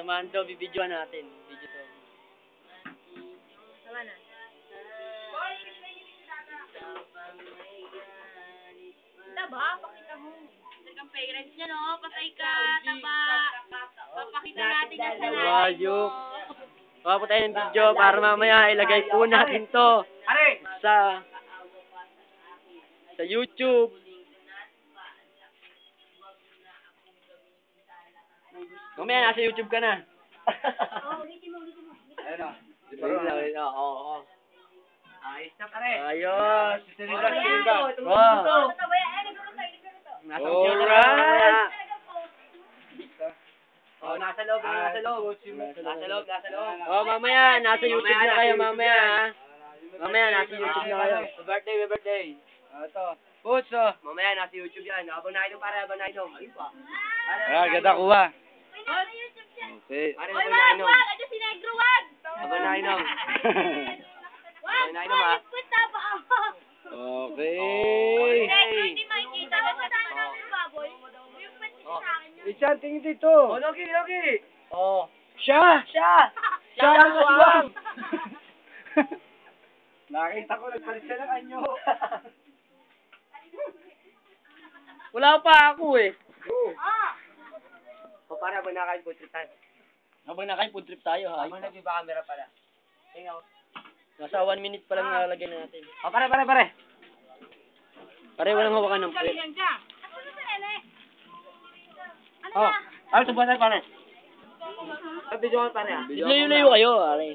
Kaya Mando, bibidyoan natin. Video to. Tama na. Taba, pakita mo. Talagang parents niya, no? Patay ka, taba. Papakita natin yan sa live mo. Ayok. Baka po tayo ng video para mamaya ilagay po natin to sa YouTube. Mamaya nasa YouTube ka na. Ayun o. Oo. Ayos na pare. Ayos. Wow. Nasa YouTube ka na. Oh, nasa loob, nasa loob. Nasa loob. Oh, mamaya nasa YouTube na kayo mamaya ha. Mamaya nasa YouTube na kayo. May birthday. Ito. Puso. Mamaya nasa YouTube yan. Habang nainom para habang nainom. Ayun pa. Ganda kuha. Okay. Para Oy, habang wag, nainom. wag! Ano si Negro, wag! Habang nainom. Wag, Habang nainom ha. wag! Quit na ba? Okay. Negro, hindi makikita na sa tayo namin, baboy. Yung pwede sa akin yun. Isang tingin dito. Oh, Loki. Oh. Siya! Siya ang ang aswang! Nakita ko, nagpalit siya ng anyo. Wala pa ako eh. Ah! O para habang nakain food trip tayo. Habang nakain food trip tayo ha. Habang nag-iba camera pala. Tingnan ko. Nasa 1 minute pa lang nalalagyan natin. Oh, pare. Pare walang hawakan ng puwet. Galingan ka. Ano na sa nene? Ano Oh, na? ay, subuhan pare. Video ka pare. Layo-layo kayo, pare.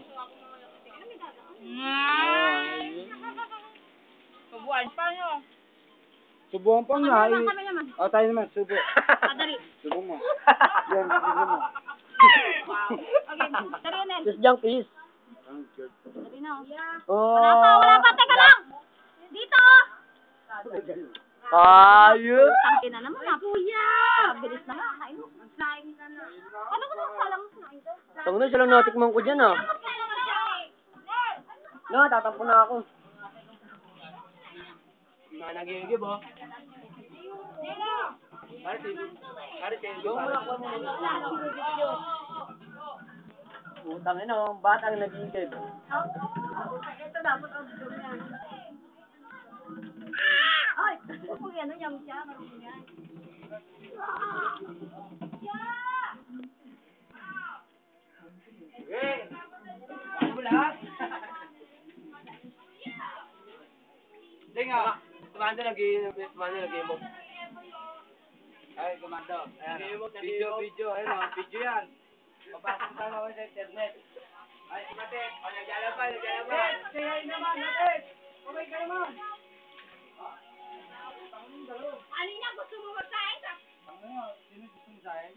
Kabuan pa nyo. Subuhan pa nga. Kami naman. Oh, tayo naman, subo. Dali. Subo mo. Yan, subo mo. Okay, dali na. Just jump please. Dali na. Oh. Wala pa. Teka lang. Dito. Ayun. Tangkin na naman. Kuya. Bilis na nga. Kain mo. Kain ka na. Ano ko nang salang kumain ka? Tango na silang natikman ko dyan ah. No, tatampo na ako. Nanagigib oh. Utang ina oh, batang nagigib. Ito dapat ang video niya. Ay! Kung ano niya siya, marunong yan. Kumando nag-i-emote. Ay, kumando. Video. Ayun o, video yan. Mabasang tama ko sa internet. Ay, matik. O, naglalaban. Say hi naman, matik. Okay ka naman. Alin niya gusto mo magsahin? Ano, sino gusto mo sa akin?